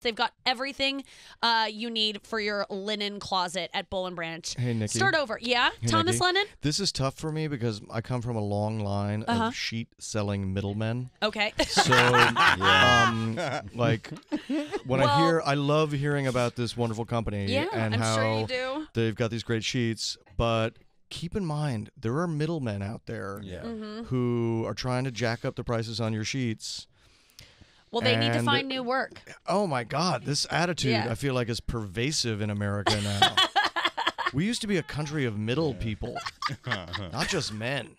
They've got everything you need for your linen closet at Boll and Branch. Hey, Nikki. Start over. Yeah? Hey, Thomas Nikki. Lennon? This is tough for me because I come from a long line of sheet-selling middlemen. Okay. So, like, when I love hearing about this wonderful company and I'm how sure you do. they've got these great sheets, but keep in mind, there are middlemen out there who are trying to jack up the prices on your sheets. Well, they need to find new work. Oh, my God. This attitude, I feel like, is pervasive in America now. We used to be a country of middle people, not just men.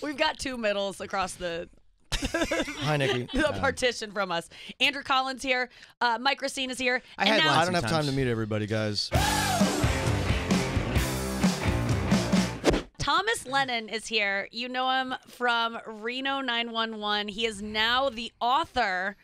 We've got 2 middles across the Hi, Nikki. the partition from us. Andrew Collins here. Mike Recine is here. I don't have time to meet everybody, guys. Thomas Lennon is here. You know him from Reno 911. He is now the author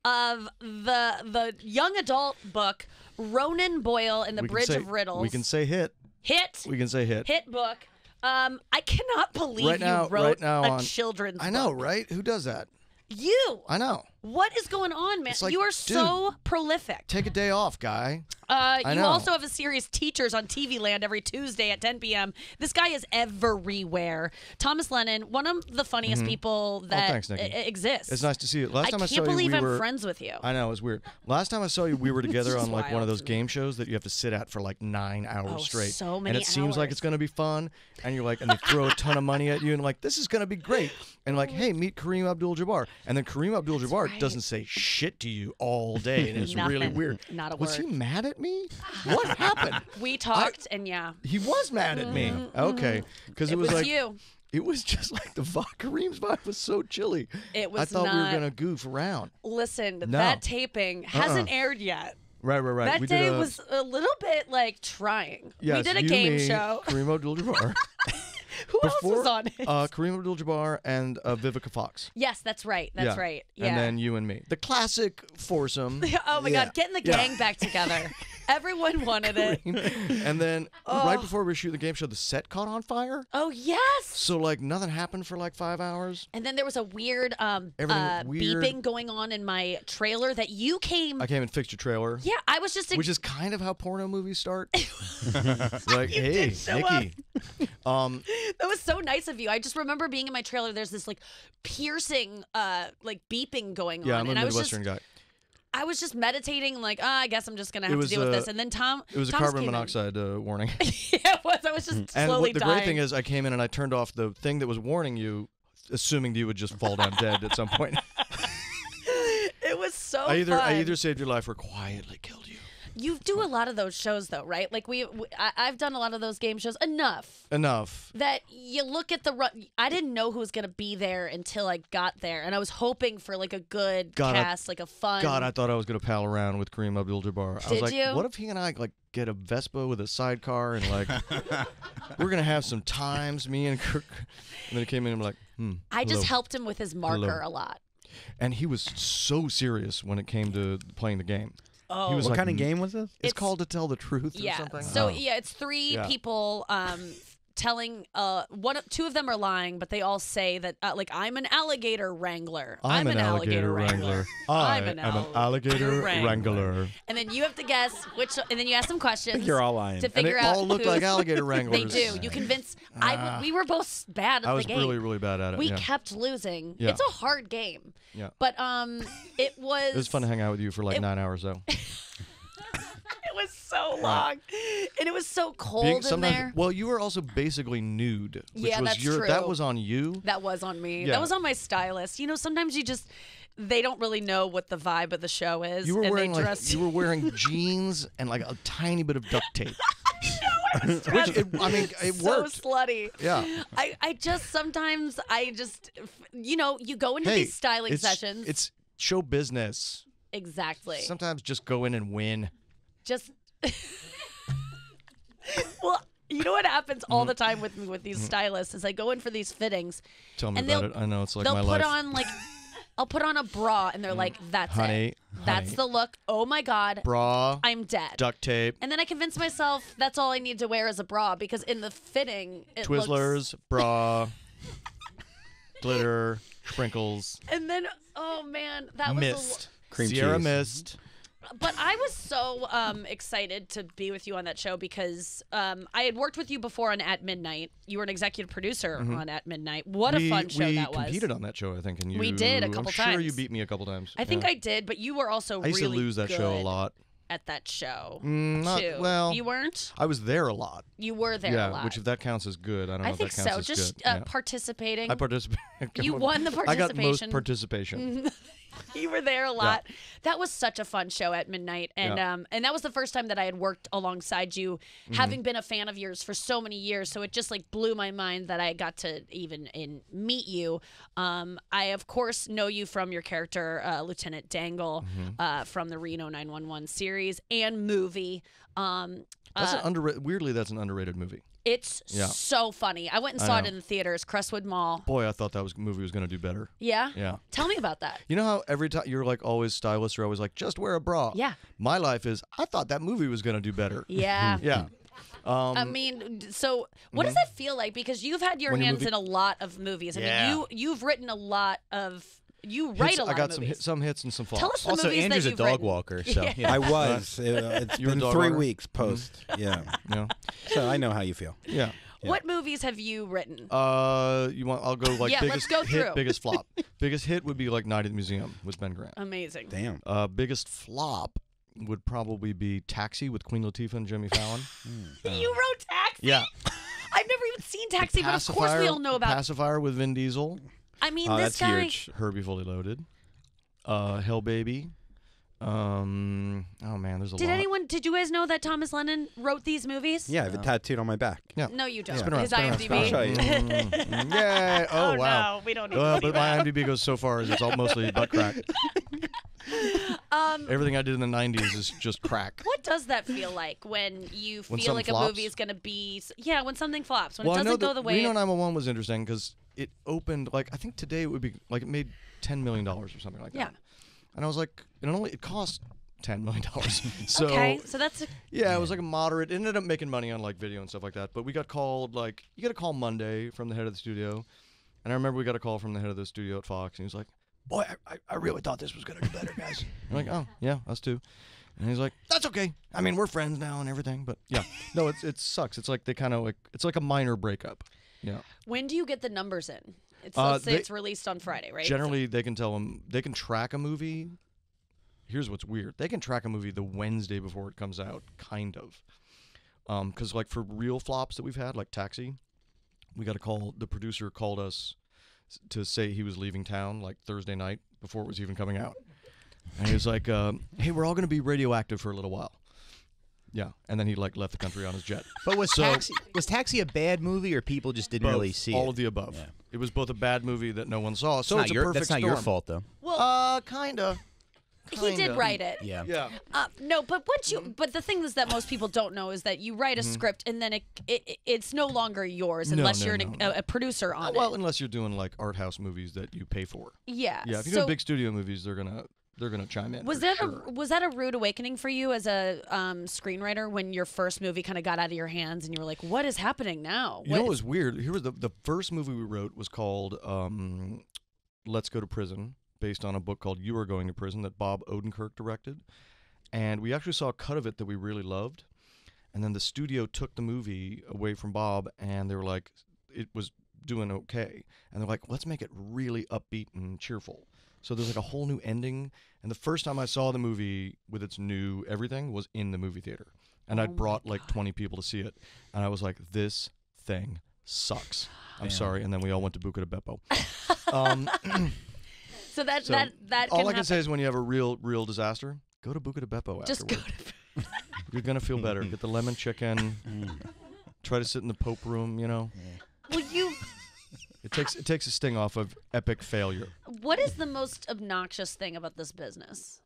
of the young adult book, Ronan Boyle and the Bridge of Riddles. We can say hit. Hit. We can say hit. Hit book. I cannot believe you wrote a children's book. I know, right? Who does that? You. I know. What is going on, man? Like, you are so prolific. Take a day off, guy. You also have a series, Teachers, on TV Land every Tuesday at 10 p.m. This guy is everywhere. Thomas Lennon, one of the funniest people that exists. It's nice to see you. Last time I saw you, can't believe I'm friends with you. I know, it was weird. Last time I saw you, we were together on like one of those game shows that you have to sit at for like 9 hours straight. So many and it seems like it's going to be fun. And you're like, and they throw a ton of money at you, and like, this is going to be great. And like, hey, meet Kareem Abdul-Jabbar. And then Kareem Abdul-Jabbar doesn't say shit to you all day, and it's really weird. Not a word. Was he mad at me? What happened? We talked, and he was mad at me. Okay, because it was like you. It was just like Kareem's vibe was so chilly. It was. I thought we were gonna goof around. Listen, that taping hasn't aired yet. Right. That day was a little bit like trying. Yes, we did a game show. Kareem Abdul-Jabbar. Who else was on it? Kareem Abdul-Jabbar and Vivica Fox. Yes, that's right. That's right. Yeah. And then you and me. The classic foursome. Oh, my God. Getting the gang back together. Everyone wanted it. And then right before we were shooting the game show, the set caught on fire. Oh, yes. So, like, nothing happened for, like, 5 hours. And then there was a weird, beeping going on in my trailer that you came... I came and fixed your trailer. Yeah, I was just... Which is kind of how porno movies start. Like, hey, Nikki. That was so nice of you. I just remember being in my trailer. There's this, like, piercing, like, beeping going on. Yeah, I'm a Midwestern guy. I was just meditating, like, I guess I'm just going to have to deal with this. And then It was a carbon monoxide warning. Yeah, it was. I was just slowly dying. And the great thing is I came in and I turned off the thing that was warning you, assuming you would just fall down dead at some point. It was so I fun. either saved your life or quietly killed you. You do a lot of those shows, though, right? Like, I've done a lot of those game shows. Enough that you look at the I didn't know who was going to be there until I got there, and I was hoping for, like, a good cast, like a fun... God, I thought I was going to pal around with Kareem Abdul-Jabbar. I was like, what if he and I, like, get a Vespa with a sidecar, and, like, we're going to have some times, me and Kirk... And then he came in and I'm like, I just helped him with his marker a lot. And he was so serious when it came to playing the game. Oh, what kind of game was this? It's called To Tell the Truth or something. So it's 3 people telling. 2 of them are lying, but they all say that like I'm an alligator wrangler. I'm an alligator wrangler. I'm an alligator wrangler. And then you have to guess which. And then you ask them questions. I think you're all lying. To figure and out. They all look like alligator wranglers. They do. You convince. We were both bad at the game. I was really, really bad at it. We kept losing. Yeah. It's a hard game. Yeah. But it was. It was fun to hang out with you for like 9 hours though. It was so long, and it was so cold in there. Well, you were also basically nude. Which was that's true. That was on you. That was on me. Yeah. That was on my stylist. You know, sometimes they don't really know what the vibe of the show is. You were wearing jeans and like a tiny bit of duct tape. I was stressed. It so worked. slutty. Yeah. Sometimes you go into these styling sessions. It's show business. Exactly. Sometimes just go in and win. Well, you know what happens all the time with me with these stylists is I go in for these fittings. Tell me about it. I know it's like my life. They'll put on like I'll put on a bra and they're like, that's it. That's the look. Oh my God. Bra. I'm dead. Duct tape. And then I convince myself that's all I need to wear is a bra because in the fitting it Twizzlers, bra, glitter, sprinkles. And then oh man, that was mist. Cream Sierra cheese. Mist. But I was so excited to be with you on that show because I had worked with you before on At Midnight. You were an executive producer on At Midnight. What a fun show that was. We competed on that show, I think. And we did a couple times. I'm sure you beat me a couple times. I think I did, but you were also really good. I used to lose that show a lot. At that show, too. Well, you weren't. I was there a lot. You were there a lot. Which if that counts as good, I don't know if that counts as good. I think so. Just participating. I participated. You won the participation. I got most participation. You were there a lot. Yeah. That was such a fun show At Midnight, and that was the first time that I had worked alongside you, having been a fan of yours for so many years. So it just like blew my mind that I got to even meet you. I of course know you from your character Lieutenant Dangle from the Reno 911 series and movie. That's an underrated. Weirdly, that's an underrated movie. It's so funny. I went and saw it in the theaters, Crestwood Mall. Boy, I thought that movie was going to do better. Yeah? Yeah. Tell me about that. You know how every time you're like always stylists are always like, just wear a bra. Yeah. My life is, I thought that movie was going to do better. Yeah. Yeah. I mean, so what does that feel like? Because you've had your hands in a lot of movies. I mean, you've written a lot of... You write a lot of movies. I got some hits and some flops. Tell us the also, movies Andrew's that you've a dog written. walker, so I was. It's been 3 weeks post. Yeah. So I know how you feel. Yeah. What movies have you written? You want? I'll go like biggest let's go hit, through. Biggest flop. Biggest hit would be like Night at the Museum with Ben Grant. Amazing. Damn. Biggest flop would probably be Taxi with Queen Latifah and Jimmy Fallon. You wrote Taxi? Yeah. I've never even seen Taxi, but of course we all know about Pacifier with Vin Diesel. I mean, that's this guy. huge. Herbie Fully Loaded. Hell Baby. Oh man, there's a lot. Did you guys know that Thomas Lennon wrote these movies? Yeah, I have it tattooed on my back. Yeah. No, you don't. It's been around, His it's been around. IMDb. I'll show you. Yeah. Oh, wow. No, we don't need But to my IMDb goes so far as it's all mostly butt crack. Everything I did in the 90s is just crack. What does that feel like when you feel like flops? a movie is going to be... Yeah, when something flops, when it doesn't go the way... Reno 911 was interesting because it opened, like, I think today it would be, like, it made $10 million or something like that. Yeah. And I was like, it cost $10 million. So, okay, so that's... It was like a moderate. It ended up making money on, like, video and stuff like that. But we got called, like, you get a call Monday from the head of the studio. And I remember we got a call from the head of the studio at Fox, and he was like, boy, I really thought this was going to do better, guys. I'm like, oh, yeah, us too. And he's like, that's okay. I mean, we're friends now and everything. But, yeah. No, it sucks. It's like they kind of like, it's like a minor breakup. Yeah. When do you get the numbers in? Let's say it's released on Friday, right? Generally, they can tell them, they can track a movie. Here's what's weird. They can track a movie the Wednesday before it comes out, kind of. Because, like, for real flops that we've had, like Taxi, we got a call. The producer called us to say he was leaving town, like, Thursday night before it was even coming out. And he was like, hey, we're all going to be radioactive for a little while. Yeah, and then he like left the country on his jet. But was Taxi a bad movie, or people just didn't really see it? All of the above. Yeah. It was both a bad movie that no one saw. So it's a perfect That's not storm. your fault, though. Well, kinda. He did write it. Yeah. Yeah. No, but but the thing is that most people don't know is that you write a script and then it's no longer yours unless you're a producer on it. Well, unless you're doing like art house movies that you pay for. Yeah. Yeah. If you're doing big studio movies, they're gonna chime in. Was that a rude awakening for you as a screenwriter when your first movie kind of got out of your hands and you were like, what is happening now? You know what was weird? Here was the first movie we wrote was called Let's Go to Prison, based on a book called You Are Going to Prison that Bob Odenkirk directed. And we actually saw a cut of it that we really loved. And then the studio took the movie away from Bob, and they were like, it was doing okay. And they're like, let's make it really upbeat and cheerful. So there's like a whole new ending. And the first time I saw the movie with its new everything was in the movie theater. And I'd brought like 20 people to see it. And I was like, this thing sucks. I'm sorry. And then we all went to Buca de Beppo. So that all I can say is when you have a real disaster, go to Buca de Beppo afterward. Just go to... You're going to feel better. Get the lemon chicken. Try to sit in the Pope room, you know. Well, It takes a sting off of epic failure. What is the most obnoxious thing about this business?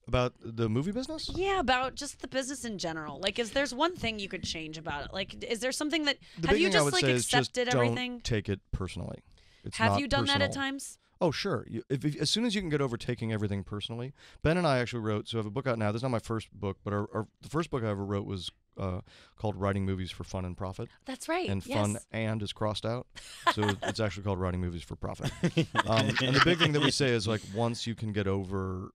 About the movie business? Yeah, about just the business in general. Like, there's one thing you could change about it? Like, is there something that have you just like accepted everything? Don't take it personally. It's have not you done personal. that at times? Oh, sure. If as soon as you can get over taking everything personally, Ben and I actually wrote. So I have a book out now. This is not my first book, but the first book I ever wrote was called Writing Movies for Fun and Profit. That's right. And yes. fun and is crossed out. So it's actually called Writing Movies for Profit. And the big thing that we say is like once you can get over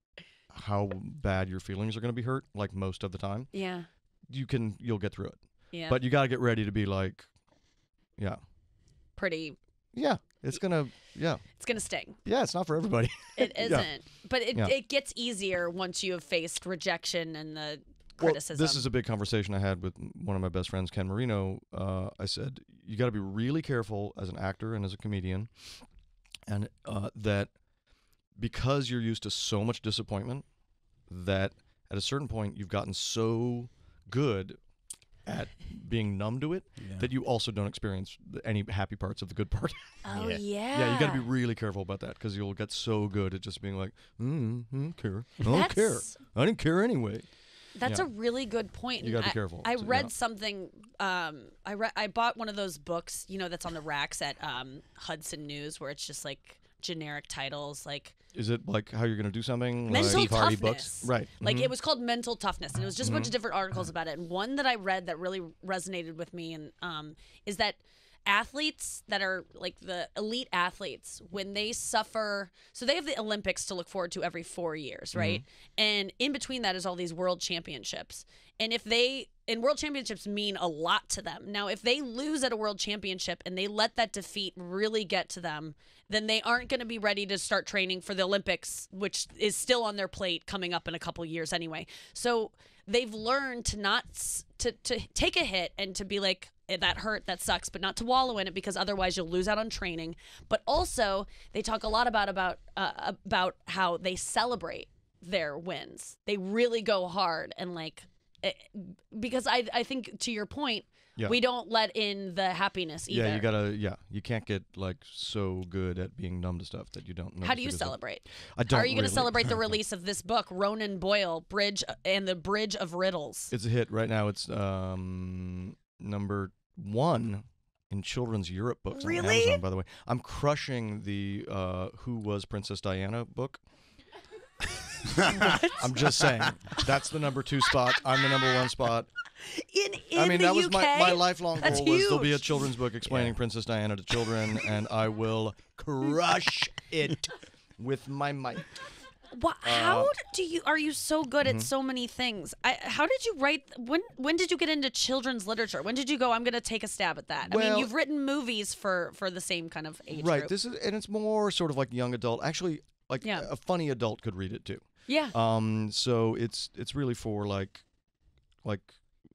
how bad your feelings are going to be hurt, like most of the time. Yeah. You'll get through it. Yeah. But you got to get ready to be like, pretty. Yeah. It's going to sting. Yeah, it's not for everybody. It isn't. But it gets easier once you have faced rejection and the criticism. Well, this is a big conversation I had with one of my best friends, Ken Marino. I said, you got to be really careful as an actor and as a comedian, and that because you're used to so much disappointment, that at a certain point you've gotten so good at being numb to it that you also don't experience any happy parts of the good part. Oh, yeah. Yeah, you got to be really careful about that because you'll get so good at just being like, I don't care. I don't care. I didn't care anyway. That's a really good point. You got to be careful. I read something. I bought one of those books, that's on the racks at Hudson News, where it's just like generic titles, like. Is it like how you're going to do something? Mental like toughness. Books? Right. Like it was called Mental Toughness, and it was just a bunch of different articles about it. And one that I read that really resonated with me and is that athletes that are like the elite athletes, when they suffer, so they have the Olympics to look forward to every 4 years, right? And in between that is all these world championships. And world championships mean a lot to them. Now, if they lose at a world championship and they let that defeat really get to them, then they aren't going to be ready to start training for the Olympics, which is still on their plate coming up in a couple years anyway. So they've learned to not to take a hit and to be like, that hurt, that sucks, but not to wallow in it, because otherwise you'll lose out on training. But also, they talk a lot about how they celebrate their wins. They really go hard and because I think, to your point, we don't let in the happiness either. You can't get so good at being numb to stuff that you don't know. How do you celebrate? I don't. Are you going to celebrate the release of this book, Ronan Boyle, Bridge of Riddles? It's a hit right now. It's number 1 in children's Europe books on Amazon, by the way. I'm crushing the Who Was Princess Diana book. I'm just saying. That's the number 2 spot. I'm the number 1 spot. That was UK? my lifelong goal. Huge. There'll be a children's book explaining Princess Diana to children, and I will crush it with my might. How are you so good at so many things? How did you write? When did you get into children's literature? When did you go, I'm going to take a stab at that? Well, you've written movies for the same kind of age right. group. And it's more sort of like young adult. Actually, a funny adult could read it too. Yeah. So it's really for like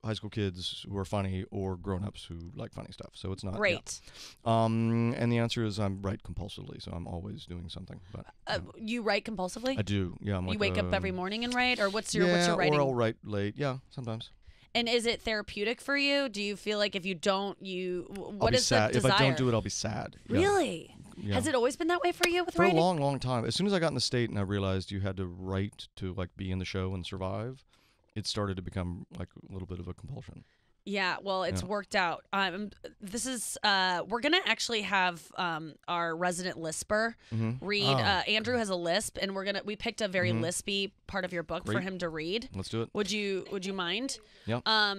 high school kids who are funny or grown-ups who like funny stuff. So it's not great. Yeah. And the answer is I write compulsively, so I'm always doing something. But you write compulsively? I do. Yeah. You wake up every morning and write, or what's your writing? Or I'll write late. Yeah, sometimes. And is it therapeutic for you? Do you feel like if you don't, what is sad. the desire? If I don't do it, I'll be sad. Really? Yeah. Has it always been that way for you with for writing? a long, long time. As soon as I got in the state and I realized you had to write to be in the show and survive, it started to become a little bit of a compulsion. Yeah, well, it's worked out. This is we're gonna actually have our resident lisper read. Andrew has a lisp, and we picked a very lispy part of your book for him to read. Let's do it. Would you mind? Yeah.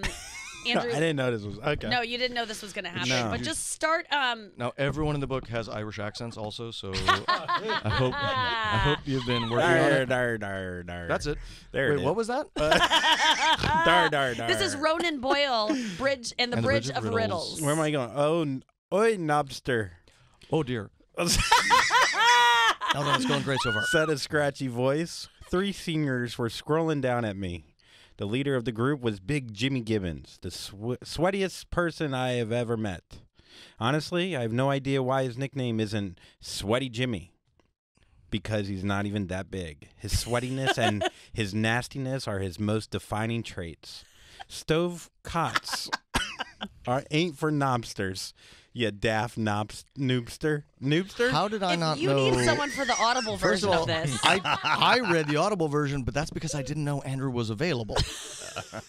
Andrew, I didn't know this was okay. No, you didn't know this was gonna happen. No. But just start. Now everyone in the book has Irish accents also, so I hope you've been working on it. That's it. There. Wait, what was that? This is Ronan Boyle, Bridge and the Bridge of Riddles. Where am I going? Oi, Knobster. Oh dear. Oh no, it's going great so far. Said a scratchy voice. 3 seniors were scrolling down at me. The leader of the group was Big Jimmy Gibbons, the sweatiest person I have ever met. Honestly, I have no idea why his nickname isn't Sweaty Jimmy. Because he's not even that big. His sweatiness and his nastiness are his most defining traits. Stove cots ain't for knobsters. You daft noobster. How did I not know? You need someone for the Audible version of this. I read the Audible version, but that's because I didn't know Andrew was available.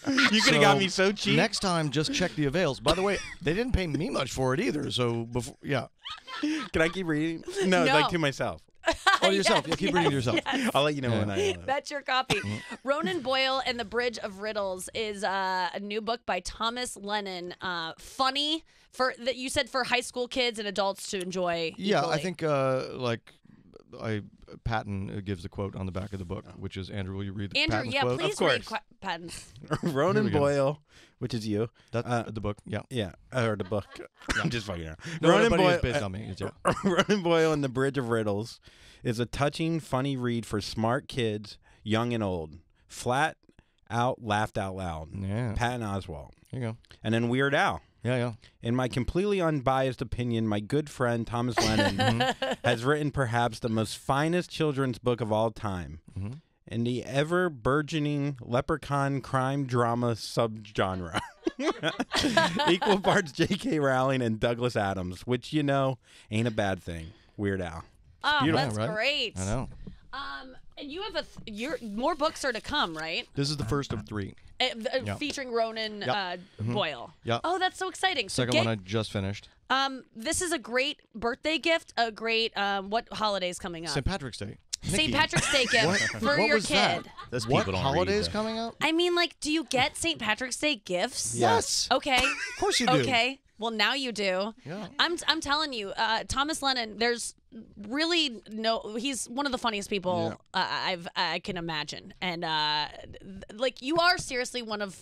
You could have got me so cheap. Next time, just check the avails. By the way, they didn't pay me much for it either. So Can I keep reading? No, to myself. Oh, yourself. Yeah, keep reading to yourself. Yes. I'll let you know when I. That's your copy. Ronan Boyle and the Bridge of Riddles is a new book by Thomas Lennon. Funny you said for high school kids and adults to enjoy. Yeah, equally. I think Patton gives the quote on the back of the book, which is, Andrew, will you read the Andrew, Patton's yeah, quote? please read Patton's. Ronan Boyle, which is you. That's the book, yeah. Yeah, or the book. I'm just fucking around. No, Ronan Boyle Boyle, based on me. Yeah. Ronan Boyle and the Bridge of Riddles is a touching, funny read for smart kids, young and old. Flat out, laughed out loud. Yeah. Patton Oswalt. There you go. And then Weird Al. Yeah. In my completely unbiased opinion, my good friend Thomas Lennon has written perhaps the most finest children's book of all time. In the ever-burgeoning leprechaun crime drama subgenre. Equal parts J.K. Rowling and Douglas Adams, which, ain't a bad thing. Weird Al. Oh, beautiful, that's great. I know. And you have more books are to come, right? This is the first of 3. Featuring Ronan Boyle. Yeah. Oh, that's so exciting. So Second one I just finished. this is a great birthday gift, a great what holiday's coming up? St. Patrick's Day. St. Patrick's Day gift for your kid. Those What people don't holidays read. coming up? I mean, like, do you get St. Patrick's Day gifts? Yes. Okay. Of course you do. Okay. Well, now you do. Yeah. I'm telling you, Thomas Lennon. There's really he's one of the funniest people I can imagine, and like you are seriously one of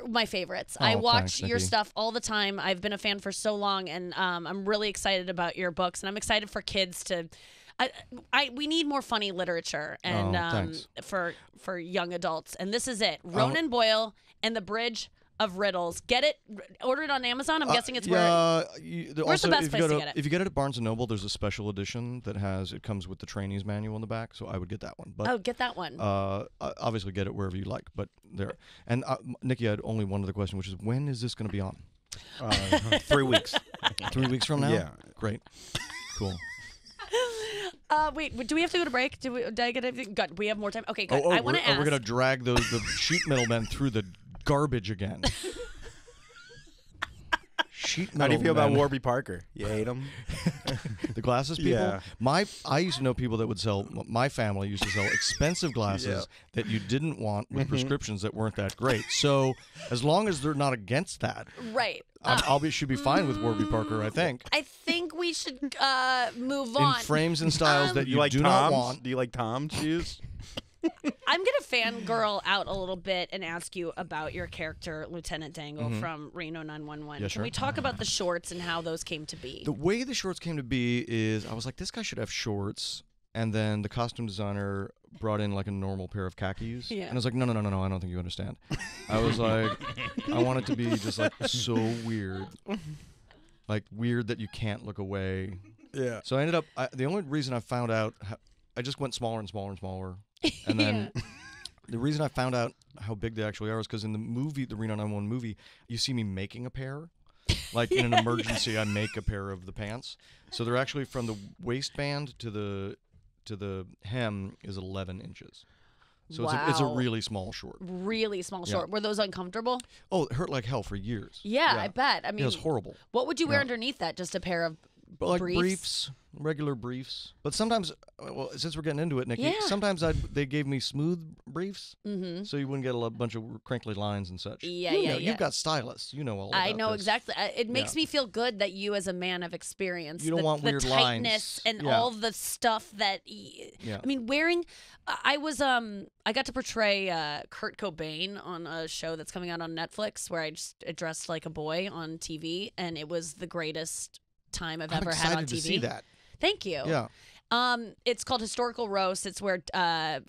my favorites. I watch thanks, your Nikki. stuff all the time. I've been a fan for so long, and I'm really excited about your books, and I'm excited for kids to. We need more funny literature and thanks. for young adults, and this is it. Ronan Boyle and the Bridge of Riddles. Get it. Order it on Amazon. I'm guessing it's where's also, the best if place you to go get it? If you get it at Barnes & Noble, there's a special edition that comes with the trainee's manual in the back, so I would get that one. But get that one. obviously get it wherever you like, but there. And Nikki, I had only one other question, which is, when is this going to be on? 3 weeks. 3 weeks from now? Yeah. Great. Cool. Wait, do we have to go to break? Did I get everything? Good. We have more time. Okay, good. I want to ask. We're going to drag the sheet metal men through the garbage again. Sheet metal How do you feel about men. Warby Parker? You hate him? The glasses people? Yeah. I used to know people that would sell, my family used to sell expensive glasses that you didn't want with prescriptions that weren't that great. So as long as they're not against that, Right. should be fine with Warby Parker, I think. I think we should move on. In frames and styles that you like do Tom's? not want. Do you like Tom's shoes? I'm going to fangirl out a little bit and ask you about your character, Lieutenant Dangle from Reno 911. Yeah, Can sure. we talk about the shorts and how those came to be? The way the shorts came to be is I was like, this guy should have shorts. And then the costume designer brought in like a normal pair of khakis. Yeah. And I was like, no, I don't think you understand. I was like, I want it to be just like so weird. Like weird that you can't look away. Yeah. So I ended up, the only reason I found out, I just went smaller and smaller and smaller. And then the reason I found out how big they actually are is because in the movie, the Reno 911 movie, you see me making a pair. Like in an emergency, I make a pair of the pants. So they're actually from the waistband to the hem is 11 inches. So it's a really small short. Really small short. Were those uncomfortable? Oh, it hurt like hell for years. Yeah, I bet. I mean, it was horrible. What would you wear underneath that? Just a pair of But like briefs? Regular briefs. But sometimes, well, since we're getting into it, Nikki, Yeah. sometimes they gave me smooth briefs, so you wouldn't get a bunch of crinkly lines and such. Yeah, you yeah, know, yeah. You've got stylists. You know all about I know this. exactly. It makes me feel good that you, as a man of experience, You don't want the weird tightness lines. and Yeah. all the stuff that. Yeah. I mean, wearing. I got to portray Kurt Cobain on a show that's coming out on Netflix, where I dressed like a boy on TV, and it was the greatest time I've I'm ever excited had on TV. to see that. Thank you. Yeah. It's called Historical Roast. It's where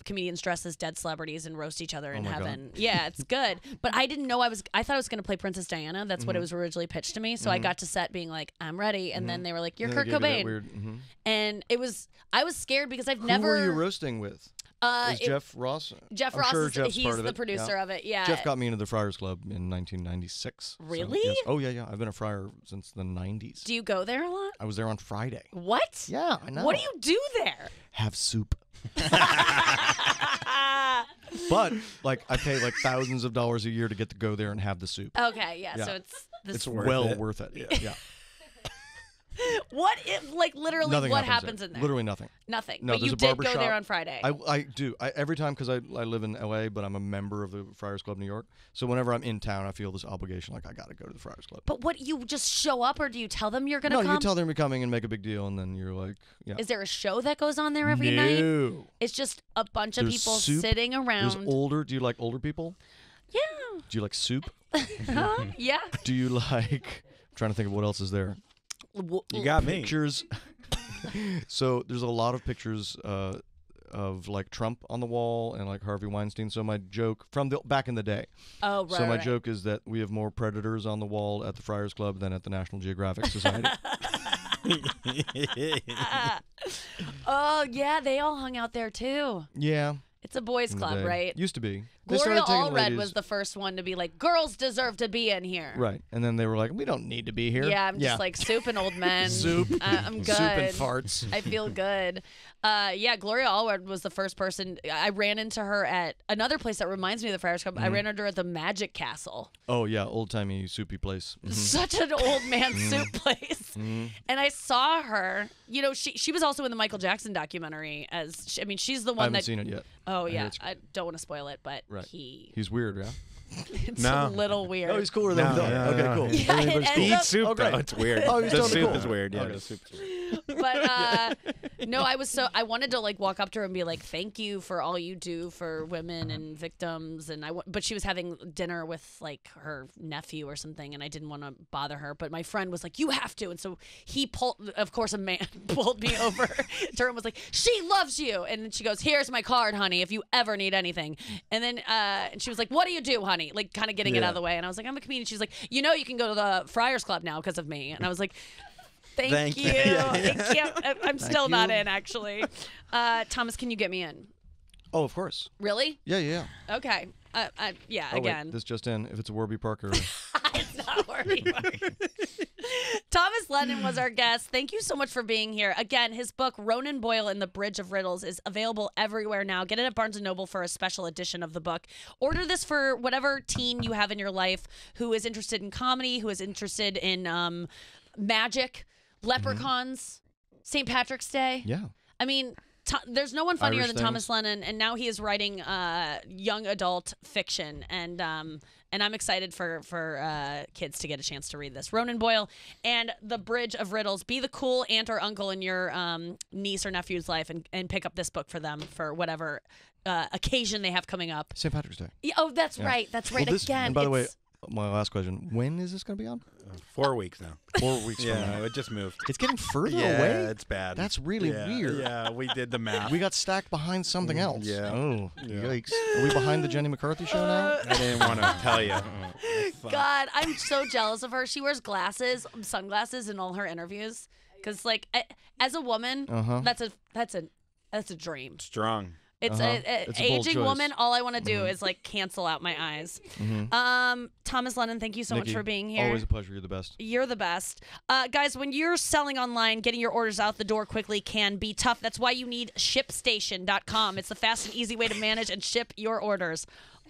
comedians dress as dead celebrities and roast each other in my heaven. Yeah, it's good. But I didn't know I thought I was going to play Princess Diana. That's what it was originally pitched to me. So I got to set being like, I'm ready. And then they were like, you're And Kurt they gave you that Cobain. weird, And I was scared because I've Who never. were you roasting with? Is Jeff Ross? Jeff I'm Ross sure is Jeff's he's part of the it. producer of it. Yeah. Jeff got me into the Friars Club in 1996. So, Really? yes. Oh, yeah. I've been a friar since the 90s. Do you go there a lot? I was there on Friday. What? Yeah, I know. What do you do there? Have soup. But, like, I pay, like, thousands of dollars a year to get to go there and have the soup. Okay, yeah. Yeah. So it's It's worth well it. worth it. Yeah. What if, like, literally, Nothing what happens in there? Literally nothing. Nothing. No, but there's you a did barber go there shop. on Friday. I do. Every time, because I live in LA, but I'm a member of the Friars Club New York. So whenever I'm in town, I feel this obligation, like I got to go to the Friars Club. But what, you just show up, or do you tell them you're going to come? No, you tell them you're coming and make a big deal, and then you're like, yeah. Is there a show that goes on there every night? It's just a bunch of people sitting around. There's older. Do you like older people? Yeah. Do you like soup? Yeah. Do you like... I'm trying to think of what else is there. You got me. Pictures. So there's a lot of pictures of like Trump on the wall and like Harvey Weinstein. So my joke from back in the day. Oh, right. So my joke is that we have more predators on the wall at the Friars Club than at the National Geographic Society. Oh, yeah, they all hung out there too. Yeah. It's a boys' club, right? Used to be. Gloria Allred was the first one to be like, girls deserve to be in here. Right. And then they were like, we don't need to be here. Yeah, I'm just like soup and old men. Soup. I'm good. Soup and farts. I feel good. Yeah, Gloria Allred was the first person. I ran into her at another place that reminds me of the Friars Club. I ran into her at the Magic Castle. Oh, yeah, old-timey soupy place. Such an old man soup place. And I saw her. You know, she was also in the Michael Jackson documentary. She's the one I haven't seen it yet. Oh, yeah. I don't want to spoil it, but he's weird, yeah? It's a little weird. Oh, he's cooler than okay, cool. Yeah, He eats soup, though. It's weird. Oh, he's the totally soup cool. is weird. Yeah, Okay. the soup is weird. But no, I wanted to like walk up to her and be like, thank you for all you do for women and victims. And but she was having dinner with like her nephew or something, and I didn't want to bother her. But my friend was like, you have to. And so he of course, a man pulled me over to her and was like, she loves you. And then she goes, here's my card, honey, if you ever need anything. And then and she was like, what do you do, honey? Like kind of getting it out of the way. And I was like, I'm a comedian. She's like, you know, you can go to the Friars Club now because of me. And I was like, Thank you. I'm still not in, actually. Thomas, can you get me in? Oh, of course. Really? Yeah. Okay. Yeah, oh, again. Wait, this just in. If it's a Warby Parker. It's not Warby Parker. Thomas Lennon was our guest. Thank you so much for being here. Again, his book, Ronan Boyle and the Bridge of Riddles, is available everywhere now. Get it at Barnes & Noble for a special edition of the book. Order this for whatever teen you have in your life who is interested in comedy, who is interested in magic, leprechauns, St. Patrick's Day. Yeah. I mean, there's no one funnier Irish than Thomas Lennon, and now he is writing young adult fiction, and I'm excited for kids to get a chance to read this. Ronan Boyle and The Bridge of Riddles. Be the cool aunt or uncle in your niece or nephew's life, and pick up this book for them for whatever occasion they have coming up. St. Patrick's Day. Yeah, oh, that's right. That's right. Well, Again, and by the way, my last question: when is this going to be on? 4 weeks now. 4 weeks. Yeah, from now. it just moved. It's getting further Yeah, away. it's bad. That's really weird. Yeah, we did the math. We got stacked behind something else. Yeah. Oh, Yeah. yikes! Are we behind the Jenny McCarthy show now? I didn't want to tell you. God, I'm so jealous of her. She wears sunglasses in all her interviews. Because, like, as a woman, that's a dream. Strong. It's It's a bold aging choice. woman. All I want to do is like cancel out my eyes. Thomas Lennon, thank you so much Nikki, for being here. Always a pleasure. You're the best. You're the best. Guys, when you're selling online, getting your orders out the door quickly can be tough. That's why you need ShipStation.com. It's the fast and easy way to manage and ship your orders.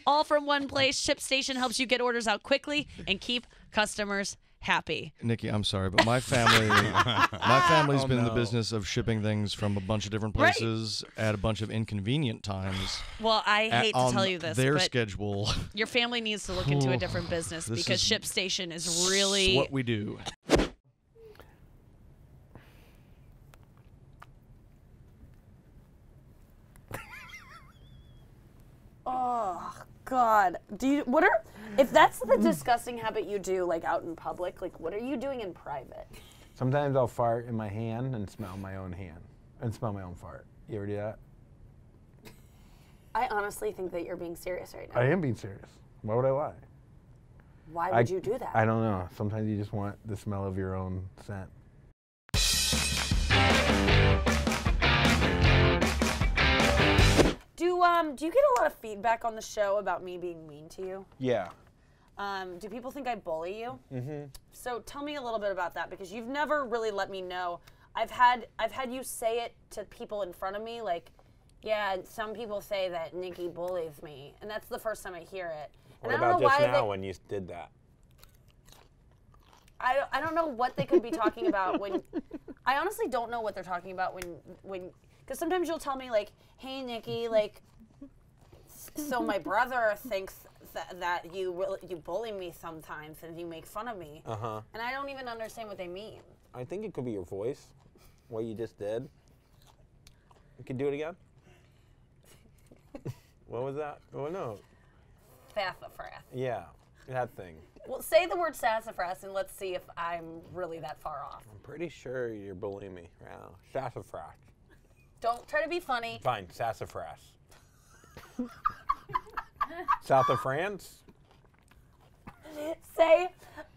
All from one place. ShipStation helps you get orders out quickly and keep customers happy. Nikki, I'm sorry, but my family's been in the business of shipping things from a bunch of different places at a bunch of inconvenient times. Well, I hate to tell you this, their but schedule. your family needs to look into a different business because ShipStation is really what we do. Oh God! If that's the disgusting habit you do, like out in public, like what are you doing in private? Sometimes I'll fart in my hand and smell my own hand and smell my own fart. You ever do that? I honestly think that you're being serious right now. I am being serious. Why would I lie? Why would you do that? I don't know. Sometimes you just want the smell of your own scent. Do you get a lot of feedback on the show about me being mean to you? Yeah. Do people think I bully you? Mm-hmm. So tell me a little bit about that, because you've never really let me know. I've had you say it to people in front of me, like, yeah, some people say that Nikki bullies me, and that's the first time I hear it. What about just now when you did that? I don't know what they could be talking about when. I honestly don't know what they're talking about when because sometimes you'll tell me like, hey Nikki, like, so my brother thinks that you bully me sometimes and you make fun of me. And I don't even understand what they mean. I think it could be your voice, what you just did. You could do it again. What was that? Oh no. Sassafras. Yeah, that thing. Well, say the word sassafras and let's see if I'm really that far off. I'm pretty sure you're bullying me right now. Sassafras. Don't try to be funny. Fine, sassafras. South of France? Say,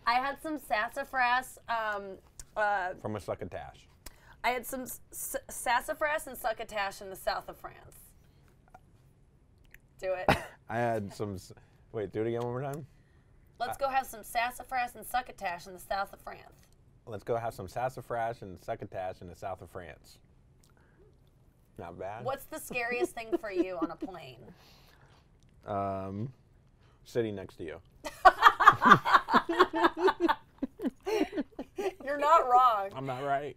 I had some sassafras. From a succotash. I had some sassafras and succotash in the south of France. Do it. I had some. Wait, do it again one more time. Let's go have some sassafras and succotash in the south of France. Let's go have some sassafras and succotash in the south of France. Not bad. What's the scariest thing for you on a plane? Sitting next to you. You're not wrong. I'm not right.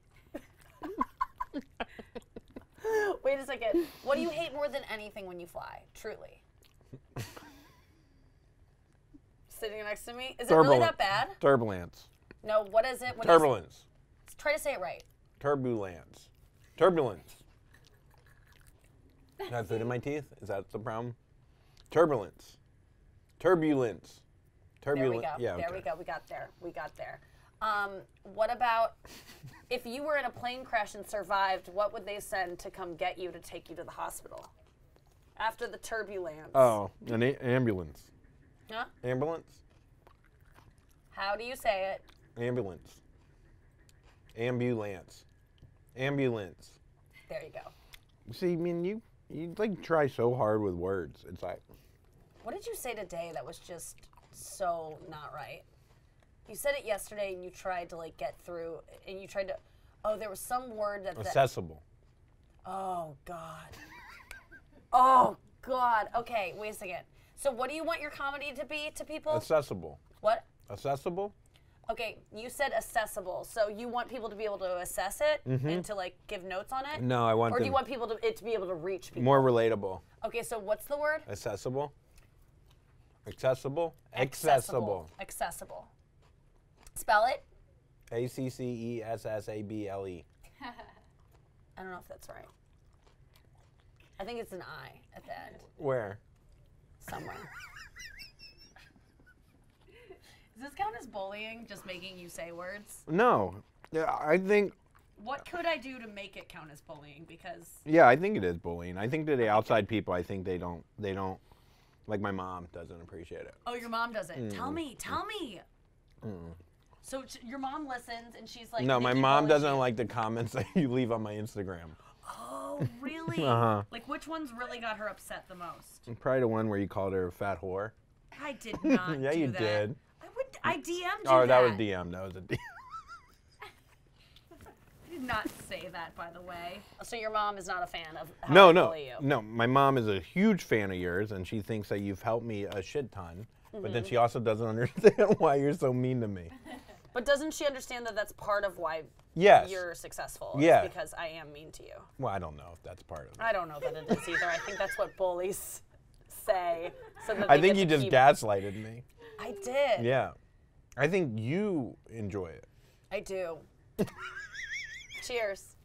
Wait a second. What do you hate more than anything when you fly? Truly. Sitting next to me? Is it really that bad? Turbulence. No, what is it? Turbulence. Try to say it right. Turbulence. Turbulence. Is that food in my teeth? Is that the problem? Turbulence. Turbulence. There we go. Yeah, there we go. We got there. We got there. What about if you were in a plane crash and survived, what would they send to come get you to take you to the hospital? After the turbulence. Oh, an ambulance. Huh? Ambulance? How do you say it? Ambulance. Ambulance. Ambulance. There you go. See, I mean, you like try so hard with words. It's like. What did you say today that was just so not right? You said it yesterday and you tried to like get through and you tried to, there was some word that. Accessible. Oh, God. Oh, God. Okay, wait a second. So what do you want your comedy to be to people? Accessible. What? Accessible? Okay, you said accessible. So you want people to be able to assess it and to like give notes on it? No, I want Or do you want people it to be able to reach people? More relatable. Okay, so what's the word? Accessible. Accessible. Accessible. Accessible. Spell it. Accessable. I don't know if that's right. I think it's an I at the end. Where? Somewhere. Does this count as bullying, just making you say words? No. Yeah, I think. What could I do to make it count as bullying? Because. Yeah, I think it is bullying. I think to the outside people, I think they don't. Like my mom doesn't appreciate it. Oh, your mom doesn't. Tell me. So your mom listens and she's like. No, my mom doesn't like the comments that you leave on my Instagram. Oh, really? Like which ones really got her upset the most? Probably the one where you called her a fat whore. I did not. Yeah, do you that. did. I DM'd you Oh, that. that was DM. That was a DM. I did not say that, by the way. So your mom is not a fan of how I bully you? No. My mom is a huge fan of yours, and she thinks that you've helped me a shit ton. But then she also doesn't understand why you're so mean to me. But doesn't she understand that that's part of why you're successful? Yeah. It's because I am mean to you. Well, I don't know if that's part of it. I don't know that it is either. I think that's what bullies say. So that I think you just gaslighted me. I did. Yeah. I think you enjoy it. I do. Cheers.